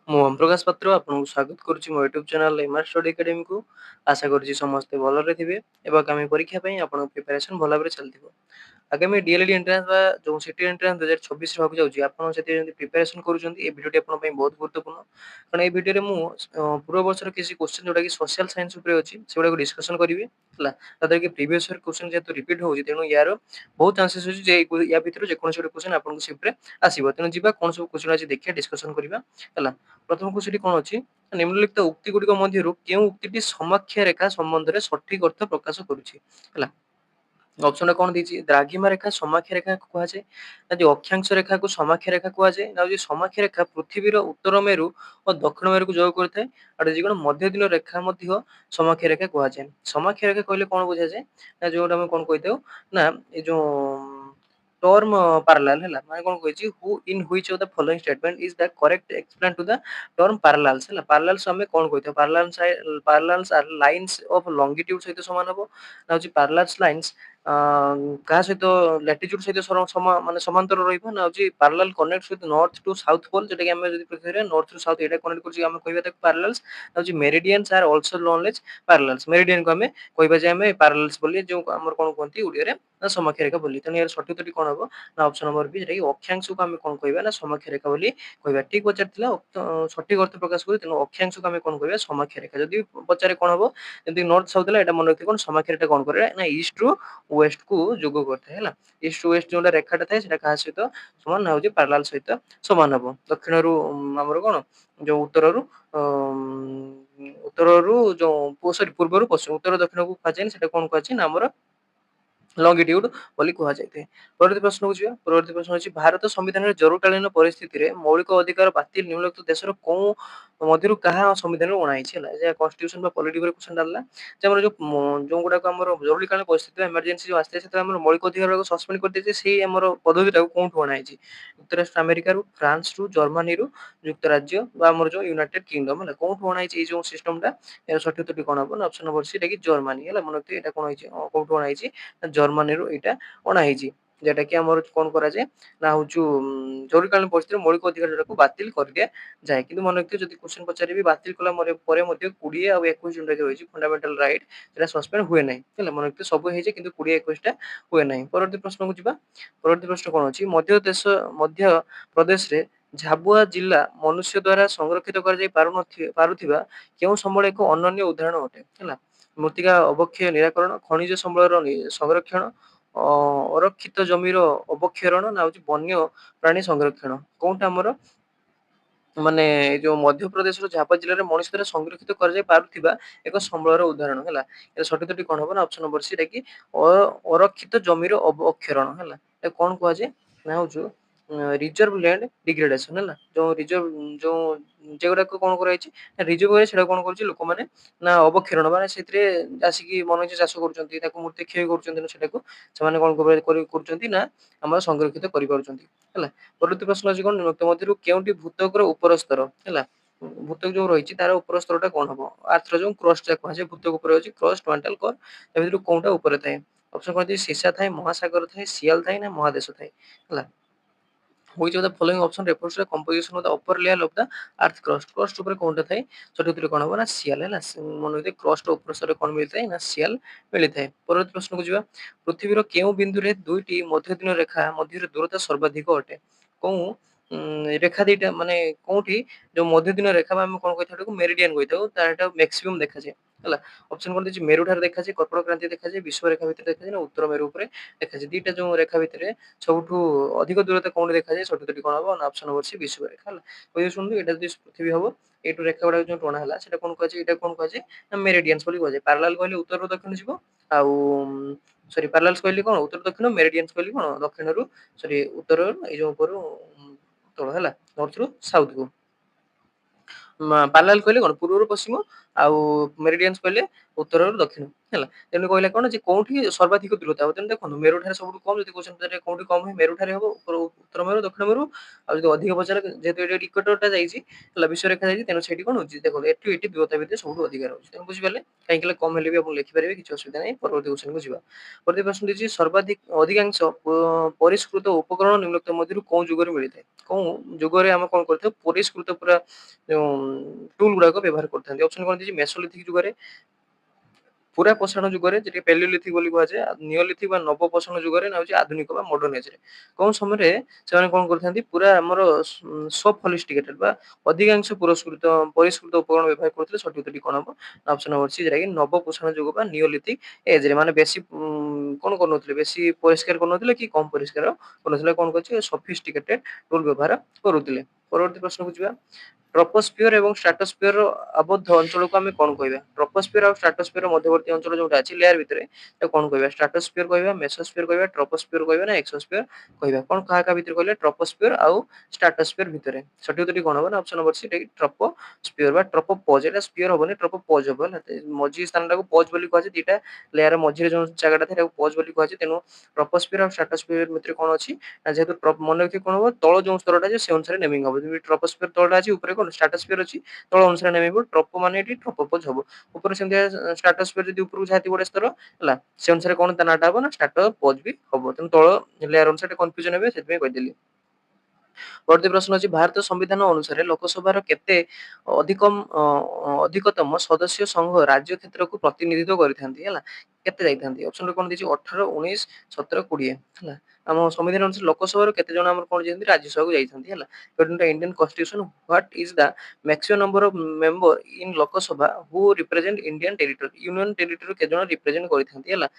ମୁଁ ଓମ୍ ପ୍ରକାଶ ପାତ୍ର ଆପଣଙ୍କୁ ସ୍ୱାଗତ କରୁଛି ମୋ ୟୁଟ୍ୟୁବ୍ ଚ୍ୟାନେଲ୍ ଏମ୍ଆର୍ ଷ୍ଟଡି ଏକାଡେମୀକୁ। ଆଶା କରୁଛି ସମସ୍ତେ ଭଲରେ ଥିବେ ଏବଂ ଆଗାମୀ ପରୀକ୍ଷା ପାଇଁ ଆପଣଙ୍କ ପ୍ରିପାରେସନ୍ ଭଲ ଭାବରେ ଚାଲିଥିବ। ଆଗାମୀ ଡିଏଲ୍‌ଇଡି ଏଣ୍ଟ୍ରାନ୍ସ ବା ଯୋଉ ସିଟି ଏଣ୍ଟ୍ରାନ୍ସ 2024 ହେବାକୁ ଯାଉଛି, ଆପଣ ସେଥିପାଇଁ ଯଦି ପ୍ରିପାରେସନ୍ କରୁଛନ୍ତି, ଏ ଭିଡିଓଟି ଆପଣଙ୍କ ପାଇଁ ବହୁତ ଗୁରୁତ୍ୱପୂର୍ଣ୍ଣ। କାରଣ ଏଇ ଭିଡିଓରେ ମୁଁ ପୂର୍ବ ବର୍ଷର କିଛି କ୍ୱେଶ୍ଚିନ୍ ଯୋଉଟାକି ସୋସିଆଲ ସାଇନ୍ସ ଉପରେ ଅଛି, ସେଗୁଡାକୁ ଡିସ୍କସନ୍ କରିବି ହେଲା। ଯାହାଦ୍ୱାରା କି ପ୍ରିଭିୟସ୍ ଇୟର କ୍ୱେଶ୍ଚିନ୍ ଯେହେତୁ ରିପିଟ୍ ହଉଛି, ତେଣୁ ୟାର ବହୁତ ଚାନ୍ସେସ୍ ଅଛି ଯେ ୟା ଭିତରୁ ଯେକୌଣସି ଗୋଟେ କ୍ୱେଶ୍ଚିନ୍ ଆପଣଙ୍କୁ ସେ ଉପରେ ଆସିବ। ତେଣୁ ଯିବା କଣ ସବୁ କ୍ୱେଶ୍ଚିନ୍ ଅଛି ଦେଖିବା, ଡିସ୍କସନ୍ କରିବା ହେଲା। ପ୍ରଥମ କ୍ୱେଶ୍ଚିନ୍ କଣ ଅଛି? ନିମ୍ନଲିଖିତ ଉକ୍ତି ଗୁଡିକ ମଧ୍ୟରୁ କେଉଁ ଉକ୍ତିଟି ସମାକ୍ଷର ରେଖା ସମ୍ବନ୍ଧରେ ସଠିକ ଅର୍ଥ ପ୍ରକାଶ କରୁଛି? ହେଲା, ଅପସନ କଣ ଦେଇଛି? ଦ୍ରାଘିମା ରେଖା ସମାକ୍ଷର ରେଖାକୁ କୁହାଯାଏ, ନା ଯେ ଅକ୍ଷାଂଶ ରେଖାକୁ ସମାକ୍ଷର ରେଖା କୁହାଯାଏ, ନା ଯେ ସମାକ୍ଷର ରେଖା ପୃଥିବୀର ଉତ୍ତର ମେରୁ ଓ ଦକ୍ଷିଣ ମେରୁକୁ ଯୋଗ କରିଥାଏ, ଆଉ ଯେ କଣ ମଧ୍ୟ ଦିନ ରେଖା ମଧ୍ୟ ସମାକ୍ଷର ରେଖା କୁହାଯାଏ। ସମାକ୍ଷର ରେଖା କହିଲେ କଣ ବୁଝାଯାଏ? ନା ଯୋଉଟା ଆମେ କଣ କହିଥାଉ ନା ଏ ଯୋଉ ଟର୍ମ ପାରାଲାଲ ହେଲା, ମାନେ କଣ କହିଛି? Who in which of the following statement is the correct explain to the term parallels ହେଲା। ପାରାଲାଲ୍ସ ଆମେ କଣ କହିଥାଉ? Parallels are lines of longitude ସହିତ ସମାନ ହବ, ନା ହଉଛି ପାରାଲାଲ୍ସ ଲାଇନ୍ସ କାହା ସହିତ ଲାଟିଚ୍ୟୁଡ ସହିତ ମାନେ ସମାନ୍ତର ରହିବ, ନା ହଉଛି parallel connect with north to south pole, ଯୋଉଟା କି ଆମେ ଯଦି ପୃଥିବୀରେ ନର୍ଥ ଟୁ ସାଉଥ ଏଇଟା କନେକ୍ଟ କରୁଛି, ଆମେ କହିବା ତାକୁ ପାରାଲାଲ୍ସ। ନା ହଉଛି meridians are also known as parallels. ମେରିଡିଆନକୁ ଆମେ କହିବା ଯେ ଆମେ ପାରାଲାଲ୍ସ ବୋଲି, ଯୋଉ ଆମର କଣ କୁହନ୍ତି ଓଡିଆରେ ନା ସମାକ୍ଷର ରେଖା ବୋଲି। ତେଣୁ ଏହାର ସଠିକଟି କଣ ହବ? ନା ଅପସନ ନମ୍ବର ବି, ଯେଟା କି ଅକ୍ଷାଂଶକୁ ଆମେ କଣ କହିବା? ନା ସମାକ୍ଷର ରେଖା ବୋଲି କହିବା। ଠିକ ପଚାରିଥିଲା, ସଠିକ ଅର୍ଥ ପ୍ରକାଶ କରୁ, ତେଣୁ ଅକ୍ଷାଂଶକୁ ଆମେ କଣ କହିବା? ସମାକ୍ଷର ରେଖା। ଯଦି ପଚାରେ କଣ ହବ, ଯେମିତି ନର୍ଥ ସାଉଥ ହେଲା, ଏଟା ମନେ ରଖିବେ କଣ ସମାକ୍ଷର ରେଖା କଣ କରେ? ନା ଇଷ୍ଟ ରୁ ୱେଷ୍ଟ କୁ ଯୋଗ କରିଥାଏ ହେଲା। ଇଷ୍ଟ ଟୁ ୱେଷ୍ଟ ଯୋଉଟା ରେଖାଟା ଥାଏ, ସେଟା କାହା ସହିତ ସମାନ? ନା ହଉଛି ପାରାଲାଲ ସହିତ ସମାନ ହବ। ଦକ୍ଷିଣରୁ ଆମର କଣ ଯୋଉ ଉତ୍ତରରୁ ଉତ୍ତରରୁ ଯୋଉ ସରି ପୂର୍ବରୁ ପଶ୍ଚିମ, ଉତ୍ତର ଦକ୍ଷିଣକୁ କୁହାଯାଏ, ସେଟା କଣ କୁହାଯାଏ? ନା ଆମର ଲଙ୍ଗିଟ୍ୟୁଡ ବୋଲି କୁହାଯାଇଥାଏ। ପରବର୍ତ୍ତୀ ପ୍ରଶ୍ନକୁ ଯିବା। ପରବର୍ତ୍ତୀ ପ୍ରଶ୍ନ ହେଉଛି, ଭାରତ ସମ୍ବିଧାନରେ ଜରୁରୀକାଳୀନ ପରିସ୍ଥିତିରେ ମୌଳିକ ଅଧିକାର ବାତିଲ ନିମ୍ନଲିଖିତ ଦେଶର କୋଉ ମଧ୍ୟରୁ କାହା ସମ୍ବିଧାନରେ ଅଣାହେଇଛି? ହେଲା, ଏହା କନଷ୍ଟିଟ୍ୟୁସନ ବା ପଲିଟି ଉପରେ କ୍ୱେଶ୍ଚନ ଡାଲା ଯେ ଆମର ଯୋଉ ଗୁଡାକ ଆମର ଜରୁରୀକାଳୀନ ପରିସ୍ଥିତି ବା ଏମର୍ଜେନ୍ସି ଯୋଉ ଆସିଥାଏ, ସେଥିରେ ଆମର ମୌଳିକ ଅଧିକାର ଗୁଡାକ ସସ୍ପେଣ୍ଡ କରିଦେଇଛି। ସେଇ ଆମର ପଦ୍ଧତିଟାକୁ କୋଉଠୁ ଅଣାହେଇଛି? ଯୁକ୍ତରାଷ୍ଟ୍ର ଆମେରିକାରୁ, ଫ୍ରାନ୍ସରୁ, ଜର୍ମାନୀରୁ, ଯୁକ୍ତରାଜ୍ୟ ବା ଆମର ଯୋଉ ୟୁନାଇଟେଡ କିଙ୍ଗଡମ ହେଲା। କୋଉଠୁ ଅଣାହେଇଛି ଏଇ ଯୋଉ ସିଷ୍ଟମଟା? ଏହାର ସଠିକ ଉତ୍ତରଟି କଣ ହବ? ନା ଅପସନ ନମ୍ବର ସି, ଏଟା କି ଜର୍ମାନୀ ହେଲା। ମନେ ରଖିଥିବେ ଏଇଟା କଣ ହେଇଛି, କୋଉଠୁ ଅଣାହେଇଛି? ନା ଜର୍ମାନୀରୁ ଏଇଟା ଅଣାହେଇଛି। ଯେଟା କି ଆମର କଣ କରାଯାଏ? ନା ହଉଛି ଜରୁରୀକାଳୀନ ପରିସ୍ଥିତିରେ ମୌଳିକ ଅଧିକାର ଯୋଉଟାକୁ ବାତିଲ କରିଦିଆଯାଏ। କିନ୍ତୁ ମନେ ରଖିଥିବେ, ଯଦି କ୍ୱେଶ୍ଚନ ପଚାରିବି ବାତିଲ କଲା ପରେ ମଧ୍ୟ 20 ଆଉ 21 ଯୋଉଟା କି ରହିଛି ଫଣ୍ଡାମେଣ୍ଟାଲ ରାଇଟ, ସେଟା ସସ୍ପେଣ୍ଡ ହୁଏ ନାହିଁ ହେଲା। ମନେ ରଖିଥିବେ ସବୁ ହେଇଛି, କିନ୍ତୁ 20 21 ଟା ହୁଏ ନାହିଁ। ପରବର୍ତ୍ତୀ ପ୍ରଶ୍ନକୁ ଯିବା। ପରବର୍ତ୍ତୀ ପ୍ରଶ୍ନ କଣ ଅଛି? ମଧ୍ୟ ପ୍ରଦେଶରେ ଝାବୁଆ ଜିଲ୍ଲା ମନୁଷ୍ୟ ଦ୍ୱାରା ସଂରକ୍ଷିତ କରାଯାଇ ପାରୁଥିବା କେଉଁ ସମ୍ବଳ ଏକ ଅନନ୍ୟ ଉଦାହରଣ ଅଟେ? ହେଲା, ମୃତ୍ତିକା ଅବକ୍ଷୟ ନିରାକରଣ, ଖଣିଜ ସମ୍ବଳର ସଂରକ୍ଷଣ, ଅରକ୍ଷିତ ଜମିର ଅବକ୍ଷରଣ, ନା ହଉଛି ବନ୍ୟ ପ୍ରାଣୀ ସଂରକ୍ଷଣ। କୋଉଟା ଆମର ମାନେ ଏଇ ଯୋଉ ମଧ୍ୟପ୍ରଦେଶର ଝାବା ଜିଲ୍ଲାରେ ମଣିଷ ଦ୍ୱାରା ସଂରକ୍ଷିତ କରାଯାଇ ପାରୁଥିବା ଏକ ସମ୍ବଳର ଉଦାହରଣ ହେଲା। ଏହାର ସଠିକଟି କଣ ହବ? ନା ଅପସନ ନମ୍ବର ସି, କି ଅରକ୍ଷିତ ଜମିର ଅବକ୍ଷରଣ ହେଲା। এটা କଣ କୁହାଯାଏ? ନା ହଉଛି ରିଜର୍ଭ ଲ୍ୟାଣ୍ଡ ଡିଗ୍ରେଡେସନ ହେଲା। ଯୋଉ ରିଜର୍ଭ ଯୋଉ ଯେଗୁଡାକ କଣ କରାଯାଇଛି, ରିଜର୍ଭ ରେ ସେଟା କଣ କରୁଛି ଲୋକମାନେ? ନା ଅବକ୍ଷରଣ, ମାନେ ସେଥିରେ ଆସିକି ମନ ଇଚ୍ଛା ଚାଷ କରୁଛନ୍ତି, ତାକୁ ମୂର୍ତ୍ତି କ୍ଷୟ କରୁଛନ୍ତି, ନା ସେଟାକୁ ସେମାନେ କଣ କରୁଛନ୍ତି? ନା ଆମର ସଂରକ୍ଷିତ କରିପାରୁଛନ୍ତି ହେଲା। ପରବର୍ତ୍ତୀ ପ୍ରଶ୍ନ ଅଛି, କଣ ନିମ୍ନଲିଖିତ ମଧ୍ୟରୁ କେଉଁଟି ଭୂତକର ଉପର ସ୍ତର? ହେଲା, ଭୂତକ ଯୋଉ ରହିଛି ତାର ଉପର ସ୍ତରଟା କଣ ହବ? ଆର୍ଥର ଯୋଉ କ୍ରଷ୍ଟ କୁହାଯାଏ, ଭୂତକ ଉପରେ ଅଛି କ୍ରଷ୍ଟ, ମାଣ୍ଟାଲ କୋର, ତା ଭିତରୁ କୋଉଟା ଉପରେ ଥାଏ? ଅପସନ କଣ ଅଛି? ସୀସା ଥାଏ, ମହାସାଗର ଥାଏ, ସିଆଲ ଥାଏ, ନା ମହାଦେଶ ଥାଏ ହେଲା। which of the following option refers to the composition of the upper layer of the earth crust? crust ଉପରେ କୋଉଟା ଥାଏ? ସଠିକ ଉତ୍ତର କଣ ହବ? ନା ସିଆଲ ହେଲା। ମନେ ରଖିଥିବେ କ୍ରଷ୍ଟ ଉପର ସ୍ତରରେ କଣ ମିଳିଥାଏ? ନା ସିଆଲ ମିଳିଥାଏ। ପରବର୍ତ୍ତୀ ପ୍ରଶ୍ନକୁ ଯିବା। ପୃଥିବୀର କେଉଁ ବିନ୍ଦୁରେ ଦୁଇଟି ମଧ୍ୟ ଦିନ ରେଖା ମଧ୍ୟରେ ଦୂରତା ସର୍ବାଧିକ ଅଟେ? କୋଉ ରେଖା ଦିଟା ମାନେ କୋଉଠି ଯୋଉ ମଧ୍ୟ ଦିନ ରେଖା ବା ଆମେ କଣ କହିଥାଉ, ତାକୁ ମେରିଡିଆନ କହିଥାଉ, ତାର ଏଟା ମ୍ୟାକ୍ସିମମ୍ ଦେଖାଯାଏ ହେଲା। ଅପସନ କଣ ଦେଇଛି? ମେରୁ ଠାରେ ଦେଖାଯାଏ, କର୍କଟ କ୍ରାନ୍ତି ଦେଖାଯାଏ, ବିଶ୍ୱ ରେଖା ଭିତରେ ଦେଖାଯାଏ, ନା ଉତ୍ତର ମେରୁ ଉପରେ ଦେଖାଯାଏ। ଦିଟା ଯୋଉ ରେଖା ଭିତରେ ସବୁଠୁ ଅଧିକ ଦୂରତା କୋଉଠି ଦେଖାଯାଏ? ସଠିକଟି କଣ ହବ? ନା ଅପସନ ନମ୍ବର ସି, ବିଶ୍ୱ ରେଖା ହେଲା। କହିବେ ଶୁଣନ୍ତୁ, ଏଇଟା ଯଦି ପୃଥିବୀ ହବ, ଏଇଠୁ ରେଖା ଗୁଡାକ ଯୋଉ ଟଣା ହେଲା, ସେଟା କଣ କୁହାଯାଏ? ଏଇଟା କଣ କୁହାଯାଏ? ନା ମେରିଡିଆନ୍ସ ବୋଲି କୁହାଯାଏ। ପାରାଲାଲ କହିଲେ ଉତ୍ତରରୁ ଦକ୍ଷିଣ ଯିବ, ଆଉ ସରି ପାରାଲାଲ୍ସ କହିଲେ କଣ? ଉତ୍ତର ଦକ୍ଷିଣ। ମେରିଡିଆନ୍ସ କହିଲେ କଣ? ଦକ୍ଷିଣରୁ ସରି ଉତ୍ତରରୁ ଏଇ ଯୋଉ ଉପରୁ ତଳ ହେଲା, ନର୍ଥରୁ ସାଉଥକୁ। ପାରାଲାଲ କହିଲେ କଣ? ପୂର୍ବରୁ ପଶ୍ଚିମ, ଆଉ ମେରିଡିଆନ୍ସ କହିଲେ ଉତ୍ତରରୁ ଦକ୍ଷିଣ ହେଲା। ତେଣୁ କହିଲା କଣ ଯେ କୋଉଠି ସର୍ବାଧିକ ଦୂରତା ହବ। ତେଣୁ ଦେଖନ୍ତୁ ମେରୁଠାରେ ସବୁଠୁ କମ୍ ଯଦି କ୍ୱେଶ୍ଚନ୍ ପଚାରେ କୋଉଠି କମ୍ ହୁଏ ମେରୁଠାରେ ହବ ଉତ୍ତର ମେରୁ, ଦକ୍ଷିଣ ମେରୁ। ଆଉ ଯଦି ଅଧିକ ପଚାରେ ଯେହେତୁ ଏଠି ଇକ୍ୱେଟରଟା ଯାଇଛି ହେଲା ବିଷୁବରେଖା ଯାଇଛି ତେଣୁ ସେଇଠି କଣ ହଉଛି ଦେଖନ୍ତୁ ଏଠୁ ଏଠି ଦୂରତା ଭିତରେ ସବୁଠୁ ଅଧିକା ରହୁଛି। ତେଣୁ ବୁଝିପାରିଲେ? କାହିଁକି ନା କମ୍ ହେଲେ ବି ଆପଣ ଲେଖିପାରିବେ କିଛି ଅସୁବିଧା ନାହିଁ। ପରବର୍ତ୍ତୀ କ୍ୱେଶ୍ଚନକୁ ଯିବା। ପରବର୍ତ୍ତୀ ପ୍ରଶ୍ନ ଦେଇଛି ଅଧିକାଂଶ ପରିଷ୍କୃତ ଉପକରଣ ନିମ୍ନୋକ୍ତ ମଧ୍ୟରୁ କୋଉ ଯୁଗରେ ମିଳିଥାଏ? କୋଉ ଯୁଗରେ ଆମେ କଣ କରିଥାଉ ପରିଷ୍କୃତ ପୁରା ଯୋଉ ଟୁଲ୍ ଗୁଡାକ ବ୍ୟବହାର କରିଥାନ୍ତି। ଅପସନ କଣ ଦେଇଛି ମେସୋଲିଥିକ ଯୁଗରେ, ପୁରା ପଷାଣ ଯୁଗରେ ଯେଠି ପେଲିଓଲିଥିକ ବୋଲି କୁହାଯାଏ, ନିଓଲିଥିକ ବା ନବପଷାଣ ଯୁଗରେ ନା ହଉଛି ଆଧୁନିକ ବା ମଡର୍ଣ୍ଣ ଏଜରେ। କୋଉ ସମୟରେ ସେମାନେ କଣ କରିଥାନ୍ତି ପୁରା ଆମର ସଫଲିଷ୍ଟିକେଟେଡ ବା ଅଧିକାଂଶ ପରିଷ୍କୃତ ଉପକରଣ ବ୍ୟବହାର କରୁଥିଲେ। ସଠିକ ଉତ୍ତରଟି କଣ ହବ? ଅପସନ ନମ୍ବର ସି ଯୋଉଟା କି ନବପଷାଣ ଯୁଗ ବା ନିଓଲିଥିକ ଏଜରେ ମାନେ ବେଶୀ କଣ କରୁନଥିଲେ ବେଶୀ ପରିଷ୍କାର କରୁନଥିଲେ କି କମ ପରିଷ୍କାର କରୁନଥିଲେ କଣ କରୁଛି ସଫିଷ୍ଟିକେଟେଡ ଟୁଲ ବ୍ୟବହାର କରୁଥିଲେ। ପରବର୍ତ୍ତୀ ପ୍ରଶ୍ନକୁ ଯିବା। ଟ୍ରପୋସ୍ଫିୟର ଏବଂ ଷ୍ଟ୍ରାଟୋସ୍ଫିୟର ଆବଦ୍ଧ ଅଞ୍ଚଳକୁ ଆମେ କଣ କହିବା? ଟ୍ରପୋସ୍ଫିୟର ଆଉ ଷ୍ଟ୍ରାଟୋସ୍ଫିୟର ମଧ୍ୟବର୍ତ୍ତୀ ଅଞ୍ଚଳ ଯୋଉଟା ଅଛି ଲେୟାର ଭିତରେ ତାକୁ କଣ କହିବା? ଷ୍ଟ୍ରାଟୋସ୍ଫିୟର କହିବା, ମେସୋସ୍ଫିୟର କହିବା, ଟ୍ରପୋସ୍ଫିୟର କହିବା ନା ଏକ୍ସୋସ୍ଫିୟର କହିବା? କଣ କାହା ଭିତରେ କହିଲେ ଟ୍ରପୋସ୍ଫିୟର ଆଉ ଷ୍ଟ୍ରାଟୋସ୍ଫିୟର ଭିତରେ? ସଠିକ ଉତ୍ତରଟି କଣ ହବ ନା ଅପସନ ନମ୍ବର ସି ଟ୍ରପୋସ୍ଫିୟର ବା ଟ୍ରପୋପଜ। ଏଟା ସ୍ଫିୟର ହବନି ଟ୍ରପୋପଜ ହବ ହେଲା। ମଝି ସ୍ଥାନଟାକୁ ପଜ ବୋଲି କୁହାଯାଏ। ଦିଟା ଲେୟାର ମଝିରେ ଯୋଉ ଜାଗାଟା ଥାଏ ତାକୁ ପଜ ବୋଲି କୁହାଯାଏ। ତେଣୁ ଟ୍ରପୋସ୍ଫିୟର ଆଉ ଷ୍ଟ୍ରାଟୋସ୍ଫିୟର ଭିତରେ କଣ ଅଛି ନା ଯେହେତୁ ମନେ ରଖିବେ କଣ ହବ ତଳ ଯୋଉ ସ୍ତରଟା ଅଛି ସେ ଅନୁସାରେ ନେମିଂ ହବ। ଯେମିତି ଟ୍ରପୋସ୍ଫିୟର ତଳଟା ଅଛି ଉପରେ କଣ ଷ୍ଟ୍ରାଟୋସ୍ଫିୟର ଅଛି ତଳ ଅନୁସାରେ ନେମିଂ ହବ। ଟ୍ରପୋ ମାନେ ଏଠି ଟ୍ରପୋପଜ ହବ। ଉପରେ ସେମିତି ଷ୍ଟ୍ରାଟୋସ୍ଫିୟର ଯଦି ଉପରକୁ ଯାଆନ୍ତି ଗୋଟେ ସ୍ତର ହେଲା ସେ ଅନୁସାରେ କଣ ତା ନାଁଟା ହବ ନା ଷ୍ଟ୍ରାଟୋପଜ ବି ହବ। ତେଣୁ ତଳ ଲେୟାର ଅନୁସାରେ କନଫ୍ୟୁଜନ ହେବେ ସେଥିପାଇଁ କହିଦେଲି। ପରବର୍ତ୍ତୀ ପ୍ରଶ୍ନ ଅଛି ଭାରତ ସମ୍ବିଧାନ ଅନୁସାରେ ଲୋକସଭାର କେତେ ଅଧିକତମ ସଦସ୍ୟ ସଂଘ ରାଜ୍ୟ କ୍ଷେତ୍ରକୁ ପ୍ରତିନିଧିତ୍ୱ କରିଥାନ୍ତି ହେଲା? କେତେ ଯାଇଥାନ୍ତି? ଅପସନରେ କଣ ଦେଇଛି 18, 19, 17, 20 ହେଲା। ଆମ ସମ୍ବିଧାନ ଅନୁସାରେ ଲୋକସଭାରୁ କେତେ ଜଣ ଆମର କଣ ଯାଇଛନ୍ତି ରାଜ୍ୟସଭାକୁ ଯାଇଥାନ୍ତି ହେଲା। Indian constitution what is the maximum number of member in Lok Sabha who represent Indian territory? Union territory କେତେ ଜଣ ରିପ୍ରେଜେଣ୍ଟ କରିଥାନ୍ତି ହେଲା।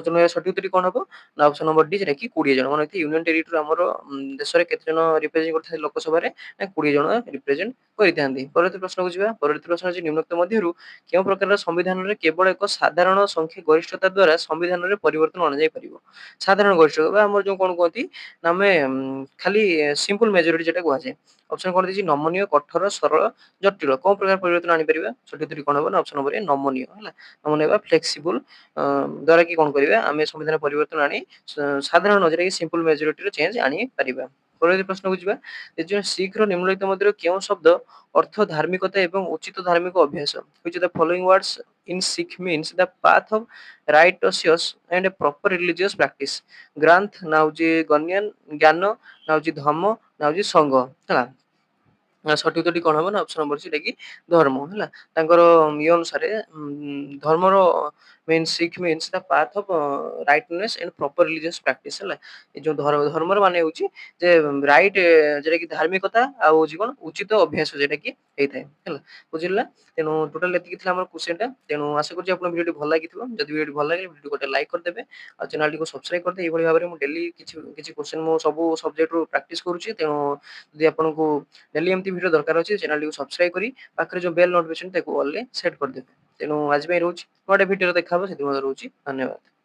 ତେଣୁ ଏହା ସଠିକ ଉତ୍ତରଟି କଣ ହବ ନା ଅପସନ ନମ୍ବର ଡି ଯେଟା କି 20 ଜଣ। ମାନେ ୟୁନିୟନ ଟେରିଟୋରୀ ଆମର ଦେଶରେ କେତେ ଜଣ ରିପ୍ରେଜେଣ୍ଟ କରିଥାନ୍ତି ଲୋକସଭାରେ ନା 20 ଜଣ ରିପ୍ରେଜେଣ୍ଟ କରିଥାନ୍ତି। ପରବର୍ତ୍ତୀ ପ୍ରଶ୍ନକୁ ଯିବା। ପରବର୍ତ୍ତୀ ପ୍ରଶ୍ନ ଅଛି ନିମ୍ନୋକ୍ତ ମଧ୍ୟରୁ କେଉଁ ପ୍ରକାରର ସମ୍ବିଧାନରେ କେବଳ ଏକ ସାଧାରଣ ସଂଖ୍ୟା ଗରିଷ୍ଠତା ଦ୍ୱାରା ସମ୍ବିଧାନରେ ପରିବର୍ତ୍ତନ ଅଣାଯାଇପାରିବ? ସାଧାରଣ ଗରିଷ୍ଠତା ବା ଆମର ଯୋଉ କଣ କୁହନ୍ତି ନା ଆମେ ଖାଲି ସିମ୍ପଲ ମେଜରିଟି ଯେଟା କୁହାଯାଏ। ଅପସନ କଣ ଦେଇଛି ନମନୀୟ, କଠୋର, ସରଳ, ଜଟିଳ। କୋଉ ପ୍ରକାର ପରିବର୍ତ୍ତନ ଆଣିପାରିବା? ସଠିକ ଉତ୍ତରଟି କଣ ହବ ନା ଅପସନ ନମ୍ବର ଏ ନମନୀୟ ହେଲା। ନମନୀୟ ବା ଫ୍ଲେକ୍ସିବୁଲ ଦ୍ୱାରା କି କଣ କରିବା ଆମେ ସମ୍ବିଧାନ ପରିବର୍ତ୍ତନ ଆଣି ସାଧାରଣ ଯୋଉଟା କି ସିମ୍ପଲ ମେଜରିଟିର ଚେଞ୍ଜ ଆଣିପାରିବା। ପରବର୍ତ୍ତୀ ପ୍ରଶ୍ନକୁ ଯିବା। ଏ ଯୋଉ ଶିଖର ନିମ୍ନଲିଖିତ ମଧ୍ୟରୁ କେଉଁ ଶବ୍ଦ ଅର୍ଥ ଧାର୍ମିକତା ଏବଂ ଉଚିତ ଧାର୍ମିକ ଅଭ୍ୟାସ? which of the following words in Sikh means the path of righteous and proper religious practice? ଗ୍ରାନ୍ଥ ନା ହଉଛି ଗଣ୍ୟନ, ଜ୍ଞାନ ନା ହଉଛି ଧର୍ମ ନା ହଉଛି ସଂଘ ହେଲା। ସଠିକ ଉତ୍ତରଟି କଣ ହବ ନା ଅପସନ ନମ୍ବର ସି କି ଧର୍ମ ହେଲା। ତାଙ୍କର ଇଏ ଅନୁସାରେ ଧର୍ମର Sikh means the path of rightness and proper religious practice ହେଲା। ଏ ଯୋଉ ଧର୍ମର ମାନେ ହଉଛି ଯେ ରାଇଟ ଯେଟା କି ଧାର୍ମିକତା ଆଉ ହଉଛି କଣ ଉଚିତ ଅଭ୍ୟାସ ଯେଟା କି ହେଇଥାଏ ହେଲା। ବୁଝିଲେ ନା? ତେଣୁ ଟୋଟାଲ ଏତିକି ଥିଲା ଆମର କ୍ୱେଶ୍ଚନଟା। ତେଣୁ ଆଶା କରୁଛି ଆପଣଙ୍କ ଭିଡ଼ିଓଟି ଭଲ ଲାଗିଥିବ। ଯଦି ଭିଡ଼ିଓଟି ଭଲ ଲାଗିଲେ ଭିଡ଼ିଓ ଗୋଟେ ଲାଇକ୍ କରିଦେବେ ଆଉ ଚ୍ୟାନେଲଟିକୁ ସବସ୍କ୍ରାଇବ କରିଦେବେ। ଏଇଭଳି ଭାବରେ ମୁଁ ଡେଲି କିଛି କିଛି କ୍ୱେଶ୍ଚନ ମୁଁ ସବୁ ସବଜେକ୍ଟରୁ ପ୍ରାକ୍ଟିସ କରୁଛି। ତେଣୁ ଯଦି ଆପଣଙ୍କୁ ଡେଲି ଏମିତି ଭିଡ଼ିଓ ଦରକାର ଅଛି ଚ୍ୟାନେଲଟିକୁ ସବସ୍କ୍ରାଇବ କରି ପାଖରେ ଯୋଉ ବେଲ୍ ନୋଟିଫିକେସନ ତାକୁ ଅଲରେ ସେଟ୍ କରିଦେବେ। ତେଣୁ ଆଜି ପାଇଁ ରହୁଛି। ଗୋଟେ ଭିଡ଼ିଓରେ ଦେଖା ହବ ସେଥିପାଇଁ ରହୁଛି। ଧନ୍ୟବାଦ।